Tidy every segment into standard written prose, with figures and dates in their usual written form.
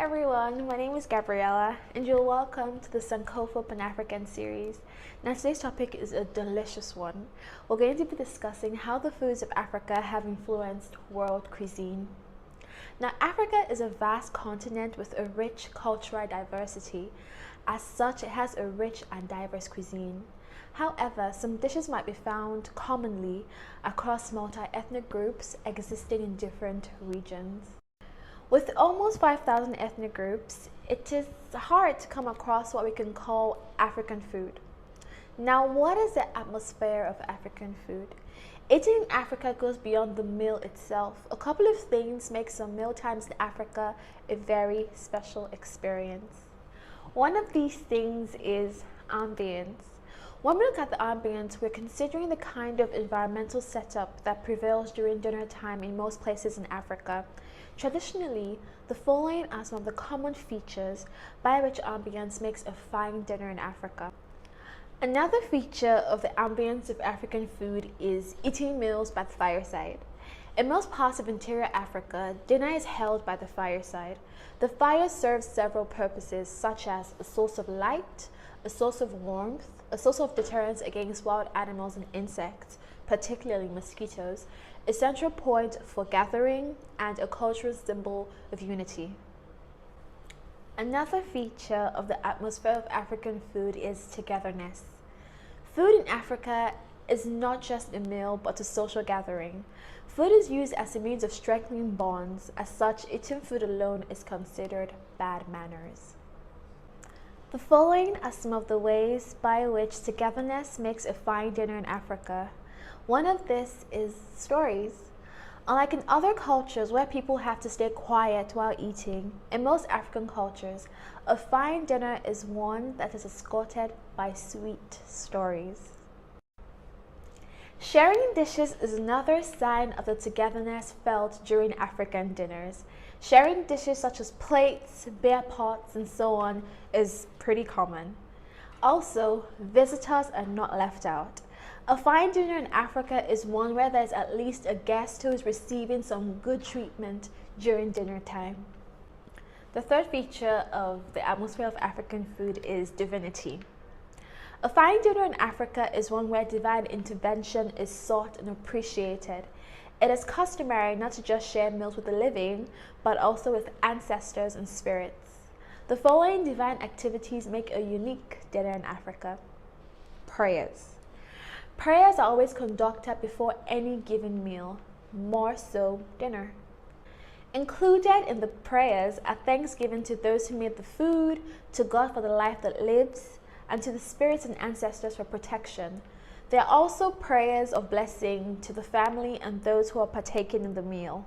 everyone, my name is Gabriella and you're welcome to the Sankofa Pan-African series. Now today's topic is a delicious one. We're going to be discussing how the foods of Africa have influenced world cuisine. Now Africa is a vast continent with a rich cultural diversity. As such, it has a rich and diverse cuisine. However, some dishes might be found commonly across multi-ethnic groups existing in different regions. With almost 5,000 ethnic groups, it is hard to come across what we can call African food. Now, what is the atmosphere of African food? Eating in Africa goes beyond the meal itself. A couple of things make some meal times in Africa a very special experience. One of these things is ambience. When we look at the ambience, we're considering the kind of environmental setup that prevails during dinner time in most places in Africa. Traditionally, the following are some of the common features by which ambience makes a fine dinner in Africa. Another feature of the ambience of African food is eating meals by the fireside. In most parts of interior Africa, dinner is held by the fireside. The fire serves several purposes, such as a source of light, a source of warmth, a source of deterrence against wild animals and insects, particularly mosquitoes, a central point for gathering, and a cultural symbol of unity. Another feature of the atmosphere of African food is togetherness. Food in Africa is not just a meal but a social gathering. Food is used as a means of strengthening bonds. As such, eating food alone is considered bad manners. The following are some of the ways by which togetherness makes a fine dinner in Africa. One of this is stories. Unlike in other cultures where people have to stay quiet while eating, in most African cultures, a fine dinner is one that is escorted by sweet stories. Sharing dishes is another sign of the togetherness felt during African dinners. Sharing dishes such as plates, beer pots, and so on is pretty common. Also, visitors are not left out. A fine dinner in Africa is one where there's at least a guest who is receiving some good treatment during dinner time. The third feature of the atmosphere of African food is divinity. A fine dinner in Africa is one where divine intervention is sought and appreciated. It is customary not to just share meals with the living, but also with ancestors and spirits. The following divine activities make a unique dinner in Africa. Prayers. Prayers are always conducted before any given meal, more so dinner. Included in the prayers are thanksgiving to those who made the food, to God for the life that lives, and to the spirits and ancestors for protection. There are also prayers of blessing to the family and those who are partaking in the meal.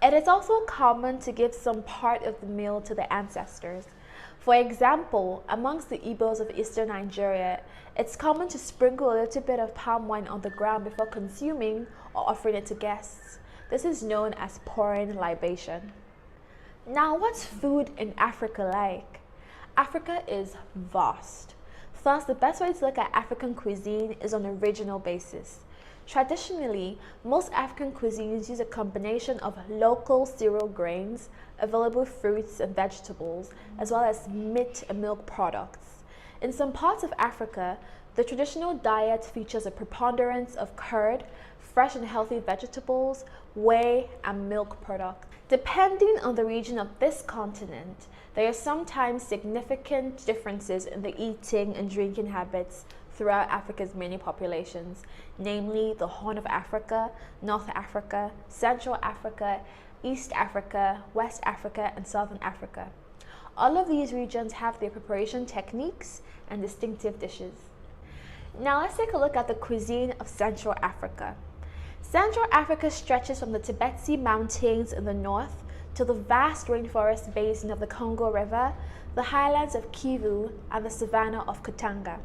It is also common to give some part of the meal to the ancestors. For example, amongst the Igbos of eastern Nigeria, it's common to sprinkle a little bit of palm wine on the ground before consuming or offering it to guests. This is known as pouring libation. Now, what's food in Africa like? Africa is vast. Thus, the best way to look at African cuisine is on a regional basis. Traditionally, most African cuisines use a combination of local cereal grains, available fruits and vegetables, as well as meat and milk products. In some parts of Africa, the traditional diet features a preponderance of curd, fresh and healthy vegetables, whey, and milk products. Depending on the region of this continent, there are sometimes significant differences in the eating and drinking habits throughout Africa's many populations, namely the Horn of Africa, North Africa, Central Africa, East Africa, West Africa, and Southern Africa. All of these regions have their preparation techniques and distinctive dishes. Now let's take a look at the cuisine of Central Africa. Central Africa stretches from the Tibet Mountains in the north to the vast rainforest basin of the Congo River, the highlands of Kivu, and the savanna of Katanga.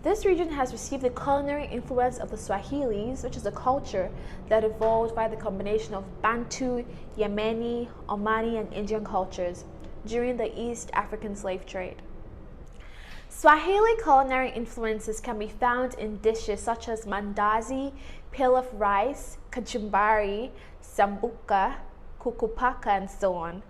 This region has received the culinary influence of the Swahilis, which is a culture that evolved by the combination of Bantu, Yemeni, Omani, and Indian cultures during the East African slave trade. Swahili culinary influences can be found in dishes such as mandazi, pilaf rice, kachumbari, sambuca, kukupaka, and so on.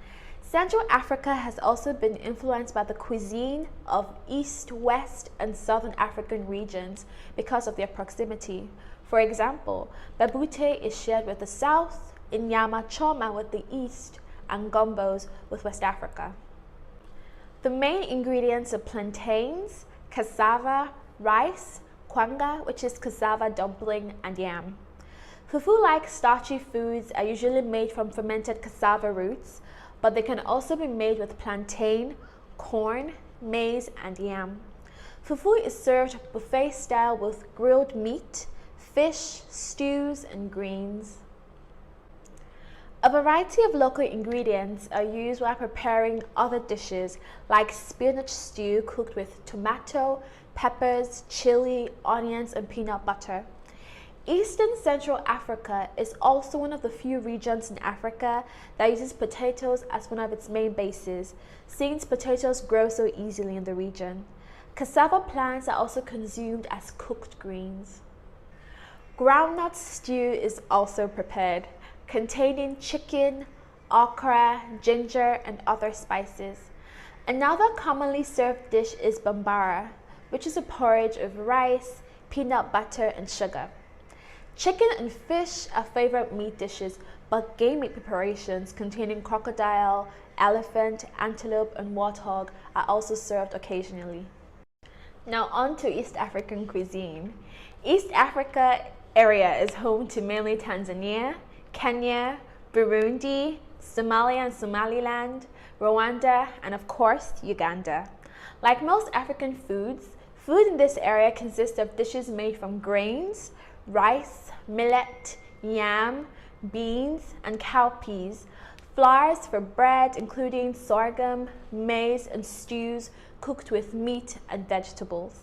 Central Africa has also been influenced by the cuisine of East, West, and Southern African regions because of their proximity. For example, babute is shared with the South, inyama choma with the East, and gumbos with West Africa. The main ingredients are plantains, cassava, rice, kwanga, which is cassava dumpling, and yam. Fufu-like starchy foods are usually made from fermented cassava roots, but they can also be made with plantain, corn, maize, and yam. Fufu is served buffet style with grilled meat, fish, stews, and greens. A variety of local ingredients are used while preparing other dishes like spinach stew cooked with tomato, peppers, chili, onions, and peanut butter. Eastern Central Africa is also one of the few regions in Africa that uses potatoes as one of its main bases, since potatoes grow so easily in the region. Cassava plants are also consumed as cooked greens. Groundnut stew is also prepared, containing chicken, okra, ginger, and other spices. Another commonly served dish is bambara, which is a porridge of rice, peanut butter, and sugar. Chicken and fish are favorite meat dishes, but game meat preparations containing crocodile, elephant, antelope, and warthog are also served occasionally. Now on to East African cuisine. East Africa area is home to mainly Tanzania, Kenya, Burundi, Somalia and Somaliland, Rwanda, and of course, Uganda. Like most African foods, food in this area consists of dishes made from grains, rice, millet, yam, beans, and cowpeas, flours for bread including sorghum, maize, and stews cooked with meat and vegetables.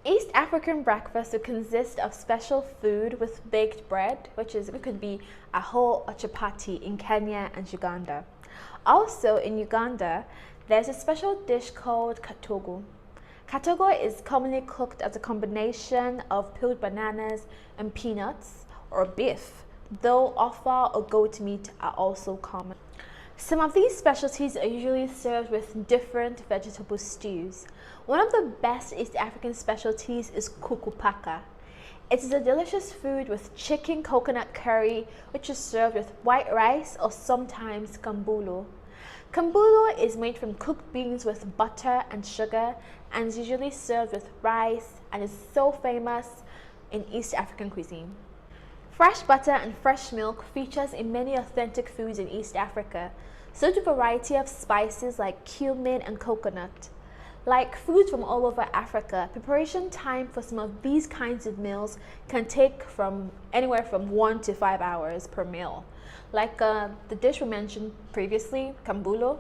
East African breakfast would consist of special food with baked bread, it could be a whole or chapati in Kenya and Uganda. Also in Uganda, there's a special dish called katogo. Katogo is commonly cooked as a combination of peeled bananas and peanuts or beef, though offal or goat meat are also common. Some of these specialties are usually served with different vegetable stews. One of the best East African specialties is kukupaka. It is a delicious food with chicken coconut curry, which is served with white rice or sometimes kambulo. Kambulo is made from cooked beans with butter and sugar and is usually served with rice and is so famous in East African cuisine. Fresh butter and fresh milk features in many authentic foods in East Africa, so do a variety of spices like cumin and coconut. Like foods from all over Africa, preparation time for some of these kinds of meals can take anywhere from 1 to 5 hours per meal. Like the dish we mentioned previously, kambulo,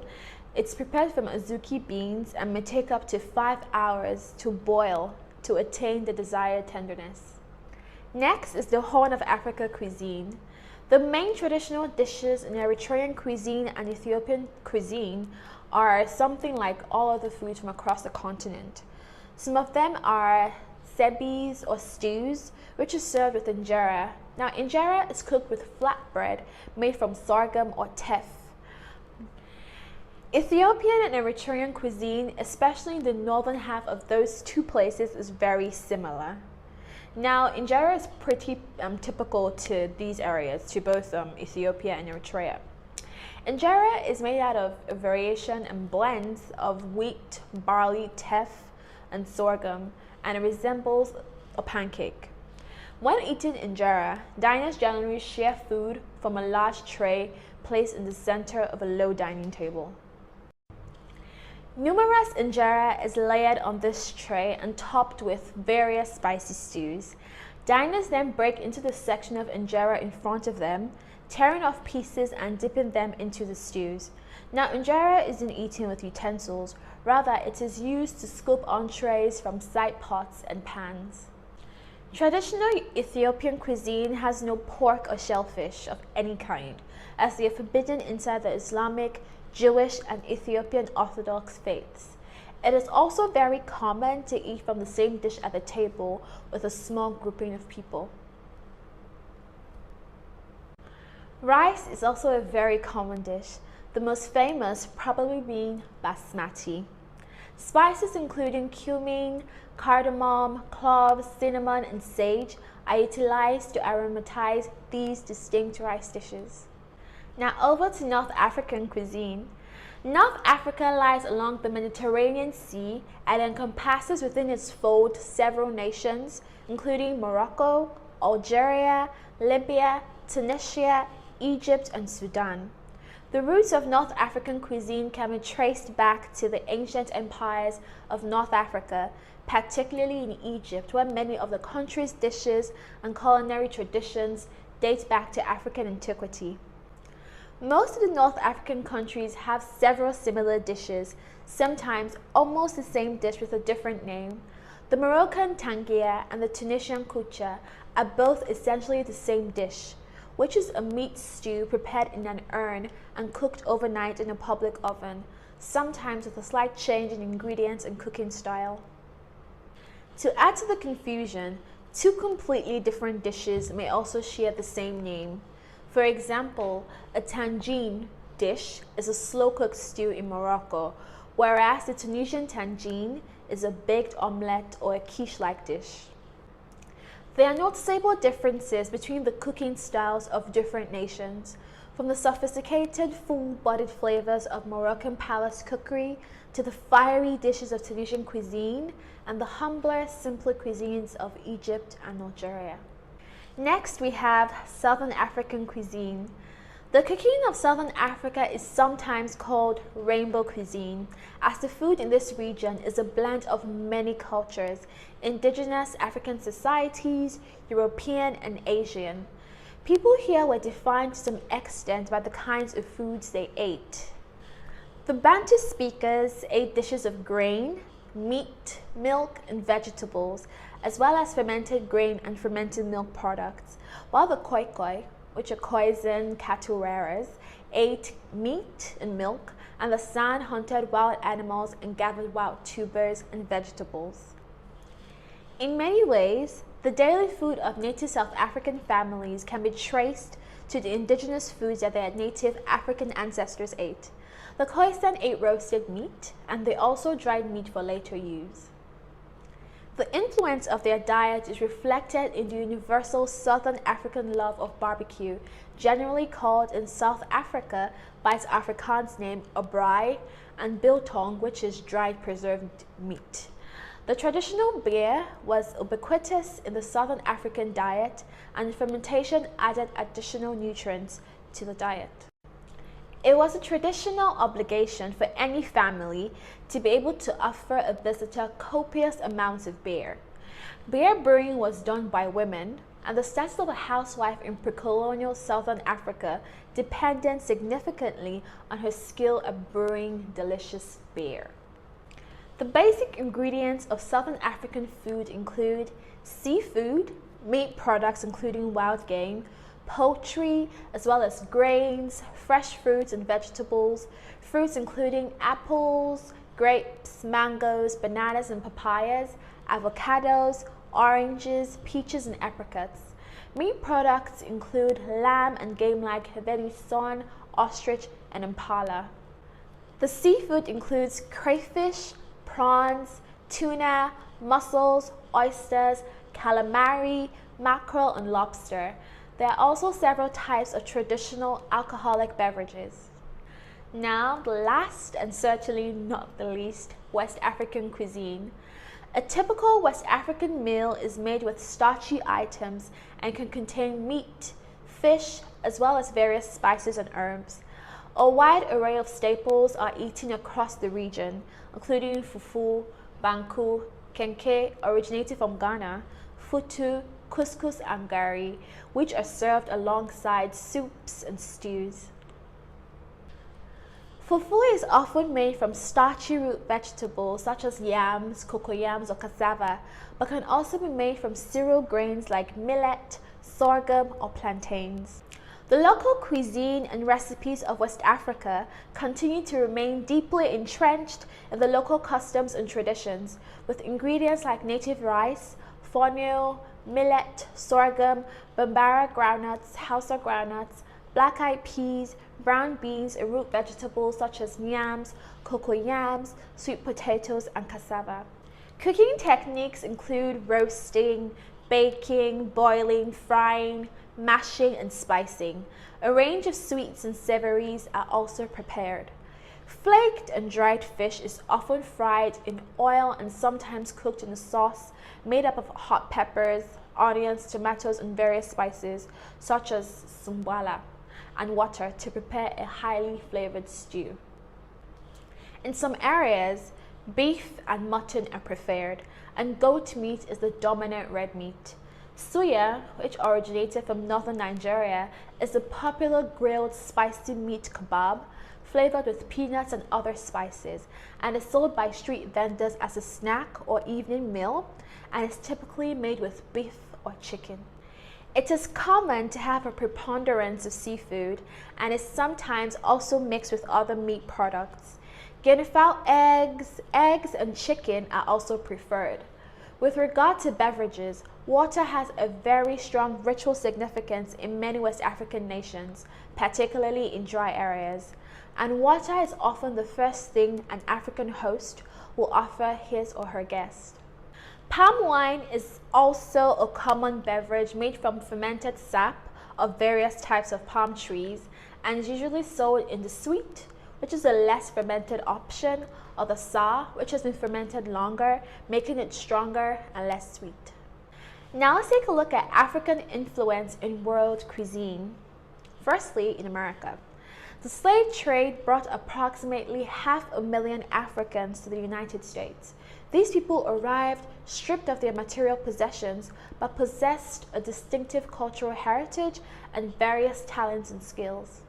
it's prepared from azuki beans and may take up to 5 hours to boil to attain the desired tenderness. Next is the Horn of Africa cuisine. The main traditional dishes in Eritrean cuisine and Ethiopian cuisine are something like all other foods from across the continent. Some of them are sebis or stews, which is served with injera. Now, injera is cooked with flatbread made from sorghum or teff. Ethiopian and Eritrean cuisine, especially the northern half of those two places, is very similar. Now, injera is pretty typical to these areas, to both Ethiopia and Eritrea. Injera is made out of a variation and blends of wheat, barley, teff, and sorghum, and it resembles a pancake. When eating injera, diners generally share food from a large tray placed in the center of a low dining table. Numerous injera is layered on this tray and topped with various spicy stews. Diners then break into the section of injera in front of them, tearing off pieces and dipping them into the stews. Now, injera isn't eaten with utensils, rather it is used to scoop entrees from side pots and pans. Traditional Ethiopian cuisine has no pork or shellfish of any kind, as they are forbidden inside the Islamic, Jewish, and Ethiopian Orthodox faiths. It is also very common to eat from the same dish at the table with a small grouping of people. Rice is also a very common dish, the most famous probably being basmati. Spices including cumin, cardamom, cloves, cinnamon, and sage are utilized to aromatize these distinct rice dishes. Now over to North African cuisine. North Africa lies along the Mediterranean Sea and encompasses within its fold several nations, including Morocco, Algeria, Libya, Tunisia, Egypt, and Sudan. The roots of North African cuisine can be traced back to the ancient empires of North Africa, particularly in Egypt, where many of the country's dishes and culinary traditions date back to African antiquity. Most of the North African countries have several similar dishes, sometimes almost the same dish with a different name. The Moroccan tangia and the Tunisian koucha are both essentially the same dish, which is a meat stew prepared in an urn and cooked overnight in a public oven, sometimes with a slight change in ingredients and cooking style. To add to the confusion, two completely different dishes may also share the same name. For example, a tangine dish is a slow-cooked stew in Morocco, whereas the Tunisian tangine is a baked omelette or a quiche-like dish. There are noticeable differences between the cooking styles of different nations, from the sophisticated, full-bodied flavors of Moroccan palace cookery to the fiery dishes of Tunisian cuisine and the humbler, simpler cuisines of Egypt and Algeria. Next, we have Southern African cuisine. The cooking of Southern Africa is sometimes called rainbow cuisine, as the food in this region is a blend of many cultures, indigenous African societies, European, and Asian. People here were defined to some extent by the kinds of foods they ate. The Bantu speakers ate dishes of grain, meat, milk, and vegetables, as well as fermented grain and fermented milk products, while the Khoikhoi, which are Cuisine cattle rearers, ate meat and milk, and the San hunted wild animals and gathered wild tubers and vegetables. In many ways, the daily food of native South African families can be traced to the indigenous foods that their native African ancestors ate. The Khoisan ate roasted meat, and they also dried meat for later use. The influence of their diet is reflected in the universal Southern African love of barbecue, generally called in South Africa by its Afrikaans name braai, and biltong, which is dried preserved meat. The traditional beer was ubiquitous in the Southern African diet, and fermentation added additional nutrients to the diet. It was a traditional obligation for any family to be able to offer a visitor copious amounts of beer. Beer brewing was done by women, and the status of a housewife in pre-colonial Southern Africa depended significantly on her skill at brewing delicious beer. The basic ingredients of Southern African food include seafood, meat products including wild game, poultry, as well as grains, fresh fruits and vegetables, fruits including apples, grapes, mangoes, bananas and papayas, avocados, oranges, peaches and apricots. Meat products include lamb and game like venison, ostrich and impala. The seafood includes crayfish, prawns, tuna, mussels, oysters, calamari, mackerel and lobster. There are also several types of traditional alcoholic beverages. Now, the last and certainly not the least, West African cuisine. A typical West African meal is made with starchy items and can contain meat, fish, as well as various spices and herbs. A wide array of staples are eaten across the region, including fufu, banku, kenke, originated from Ghana, futu, couscous and gari, which are served alongside soups and stews. Fufu is often made from starchy root vegetables such as yams, cocoyams, or cassava, but can also be made from cereal grains like millet, sorghum, or plantains. The local cuisine and recipes of West Africa continue to remain deeply entrenched in the local customs and traditions, with ingredients like native rice, fonio, millet, sorghum, bambara groundnuts, Hausa groundnuts, black-eyed peas, brown beans, and root vegetables such as yams, cocoyams, sweet potatoes, and cassava. Cooking techniques include roasting, baking, boiling, frying, mashing, and spicing. A range of sweets and savories are also prepared. Flaked and dried fish is often fried in oil and sometimes cooked in a sauce made up of hot peppers, onions, tomatoes, and various spices such as sumbala and water to prepare a highly flavored stew. In some areas, beef and mutton are preferred, and goat meat is the dominant red meat. Suya, which originated from northern Nigeria, is a popular grilled spicy meat kebab flavored with peanuts and other spices, and is sold by street vendors as a snack or evening meal, and is typically made with beef or chicken. It is common to have a preponderance of seafood and is sometimes also mixed with other meat products. Guinea-fowl eggs, and chicken are also preferred. With regard to beverages, water has a very strong ritual significance in many West African nations, particularly in dry areas. And water is often the first thing an African host will offer his or her guest. Palm wine is also a common beverage made from fermented sap of various types of palm trees and is usually sold in the sweet, which is a less fermented option, or the sour, which has been fermented longer, making it stronger and less sweet. Now let's take a look at African influence in world cuisine. Firstly, in America. The slave trade brought approximately 500,000 Africans to the United States. These people arrived stripped of their material possessions, but possessed a distinctive cultural heritage and various talents and skills.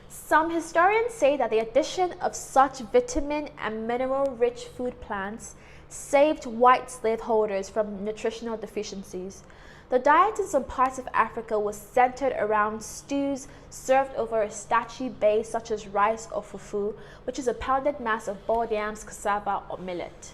Some historians say that the addition of such vitamin and mineral-rich food plants saved white slaveholders from nutritional deficiencies. The diet in some parts of Africa was centered around stews served over a starchy base such as rice or fufu, which is a pounded mass of boiled yams, cassava, or millet.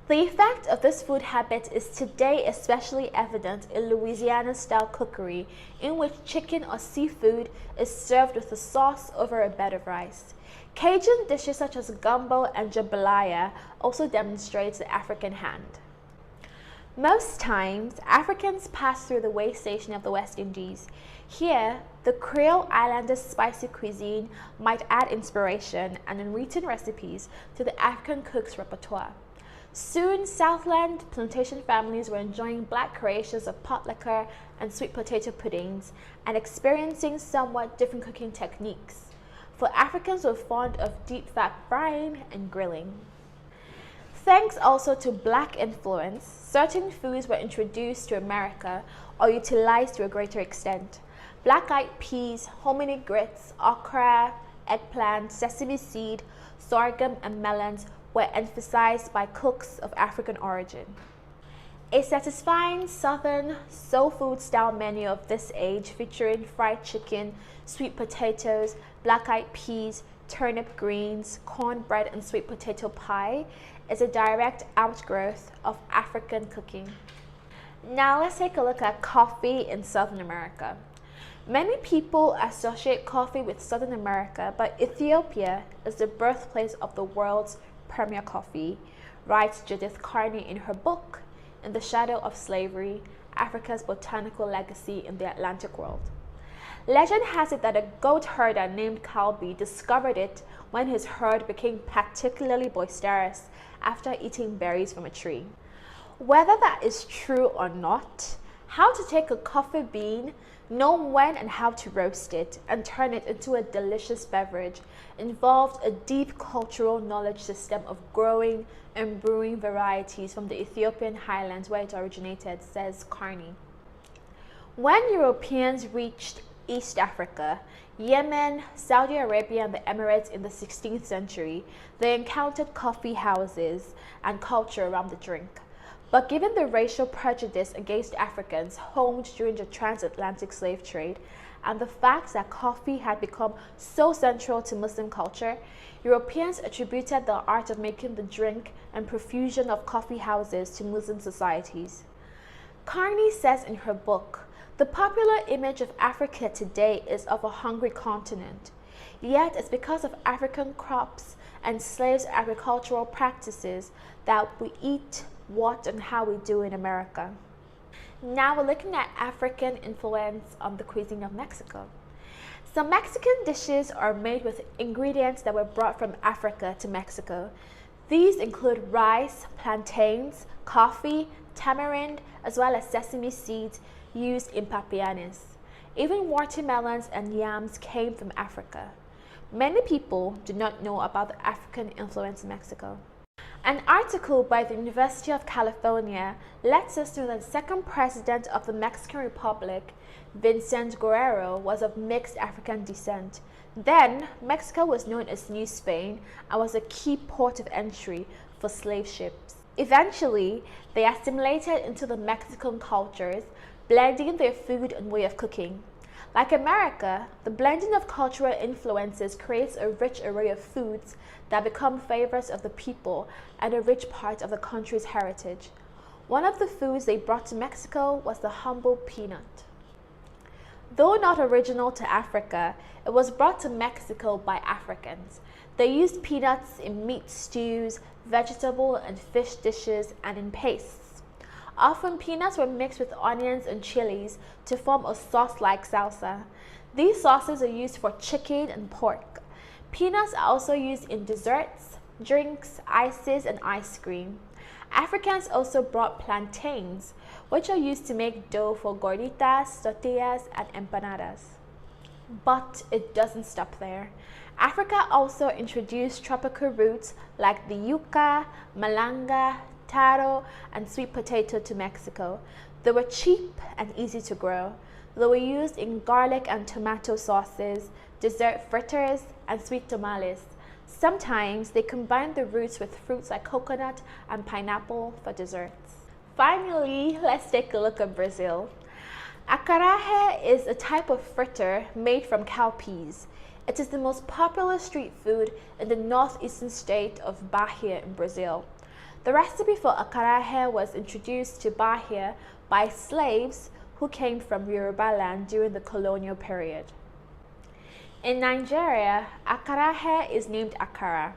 The effect of this food habit is today especially evident in Louisiana-style cookery, in which chicken or seafood is served with a sauce over a bed of rice. Cajun dishes such as gumbo and jambalaya also demonstrate the African hand. Most times, Africans pass through the way station of the West Indies. Here, the Creole Islanders' spicy cuisine might add inspiration and unwritten recipes to the African cook's repertoire. Soon, Southland plantation families were enjoying black creations of pot liquor and sweet potato puddings and experiencing somewhat different cooking techniques, for Africans were fond of deep-fat frying and grilling. Thanks also to black influence, certain foods were introduced to America or utilized to a greater extent. Black-eyed peas, hominy grits, okra, eggplant, sesame seed, sorghum, and melons were emphasized by cooks of African origin. A satisfying southern soul food style menu of this age, featuring fried chicken, sweet potatoes, black-eyed peas, turnip greens, cornbread, and sweet potato pie, is a direct outgrowth of African cooking. Now let's take a look at coffee in Southern America. Many people associate coffee with Southern America, but Ethiopia is the birthplace of the world's premier coffee, writes Judith Carney in her book, In the Shadow of Slavery, Africa's Botanical Legacy in the Atlantic World. Legend has it that a goat herder named Calbi discovered it when his herd became particularly boisterous after eating berries from a tree. Whether that is true or not, how to take a coffee bean, know when and how to roast it, and turn it into a delicious beverage involved a deep cultural knowledge system of growing and brewing varieties from the Ethiopian highlands where it originated, says Carney. When Europeans reached East Africa, Yemen, Saudi Arabia, and the Emirates in the 16th century, they encountered coffee houses and culture around the drink. But given the racial prejudice against Africans honed during the transatlantic slave trade, and the fact that coffee had become so central to Muslim culture, Europeans attributed the art of making the drink and profusion of coffee houses to Muslim societies. Carney says in her book, The popular image of Africa today is of a hungry continent, yet it's because of African crops and slaves' agricultural practices that we eat what and how we do in America. Now we're looking at African influence on the cuisine of Mexico. Some Mexican dishes are made with ingredients that were brought from Africa to Mexico. These include rice, plantains, coffee, tamarind, as well as sesame seeds used in papianes. Even watermelons and yams came from Africa. Many people do not know about the African influence in Mexico. An article by the University of California lets us know that the second president of the Mexican Republic, Vincent Guerrero, was of mixed African descent. Then, Mexico was known as New Spain and was a key port of entry for slave ships. Eventually, they assimilated into the Mexican cultures, blending their food and way of cooking. Like America, the blending of cultural influences creates a rich array of foods that become favorites of the people and a rich part of the country's heritage. One of the foods they brought to Mexico was the humble peanut. Though not original to Africa, it was brought to Mexico by Africans. They used peanuts in meat stews, vegetable and fish dishes, and in pastes. Often peanuts were mixed with onions and chilies to form a sauce-like salsa. These sauces are used for chicken and pork. Peanuts are also used in desserts, drinks, ices, and ice cream. Africans also brought plantains, which are used to make dough for gorditas, tortillas, and empanadas. But it doesn't stop there. Africa also introduced tropical roots like the yuca, malanga, taro, and sweet potato to Mexico. They were cheap and easy to grow. They were used in garlic and tomato sauces, dessert fritters, and sweet tamales. Sometimes they combined the roots with fruits like coconut and pineapple for desserts. Finally, let's take a look at Brazil. Acarajé is a type of fritter made from cowpeas. It is the most popular street food in the northeastern state of Bahia in Brazil. The recipe for acarajé was introduced to Bahia by slaves who came from Yoruba land during the colonial period. In Nigeria, acarajé is named akara,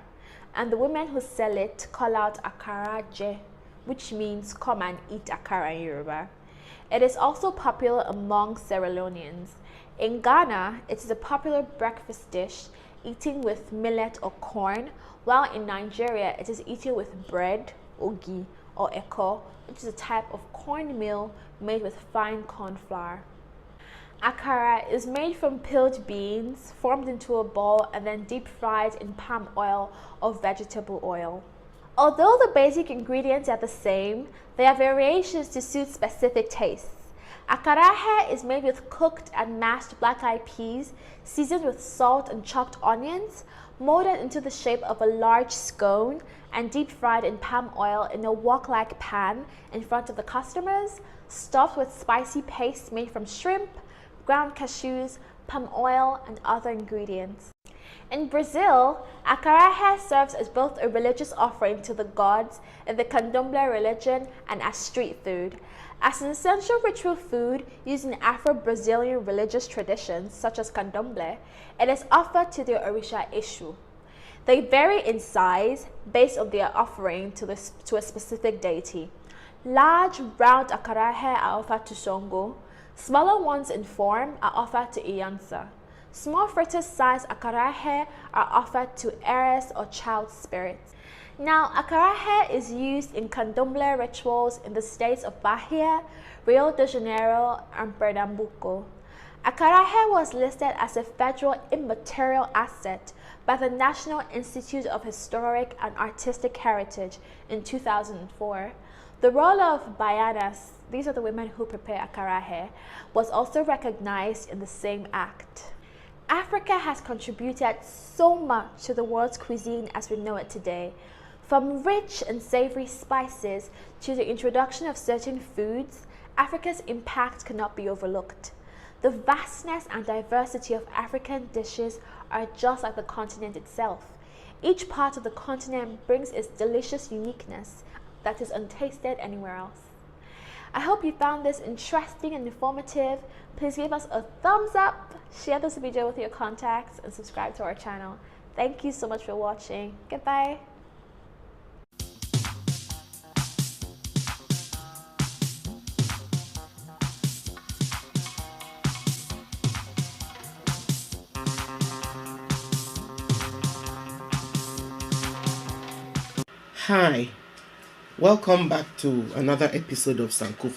and the women who sell it call out akaraje, which means come and eat akara in Yoruba. It is also popular among Sierra Leoneans. In Ghana, it is a popular breakfast dish eaten with millet or corn, while in Nigeria it is eaten with bread, ogi, or eko, which is a type of cornmeal made with fine corn flour. Akara is made from peeled beans, formed into a ball, and then deep fried in palm oil or vegetable oil. Although the basic ingredients are the same, there are variations to suit specific tastes. Acarajé is made with cooked and mashed black-eyed peas, seasoned with salt and chopped onions, molded into the shape of a large scone, and deep fried in palm oil in a wok-like pan in front of the customers, stuffed with spicy paste made from shrimp, ground cashews, palm oil, and other ingredients. In Brazil, acarajé serves as both a religious offering to the gods in the Candomblé religion and as street food. As an essential ritual food used in Afro-Brazilian religious traditions, such as Candomblé, it is offered to the Orisha Eshu. They vary in size based on their offering to a specific deity. Large, round acarajé are offered to Songo. Smaller ones in form are offered to Iyansa. Small fritter-sized acarajé are offered to Eres or child spirits. Now, acarajé is used in Candomblé rituals in the states of Bahia, Rio de Janeiro, and Pernambuco. Acarajé was listed as a federal immaterial asset by the National Institute of Historic and Artistic Heritage in 2004. The role of baianas, these are the women who prepare acarajé, was also recognized in the same act. Africa has contributed so much to the world's cuisine as we know it today. From rich and savory spices to the introduction of certain foods, Africa's impact cannot be overlooked. The vastness and diversity of African dishes are just like the continent itself. Each part of the continent brings its delicious uniqueness that is untasted anywhere else. I hope you found this interesting and informative. Please give us a thumbs up, share this video with your contacts, and subscribe to our channel. Thank you so much for watching. Goodbye. Hi, welcome back to another episode of Sankofa.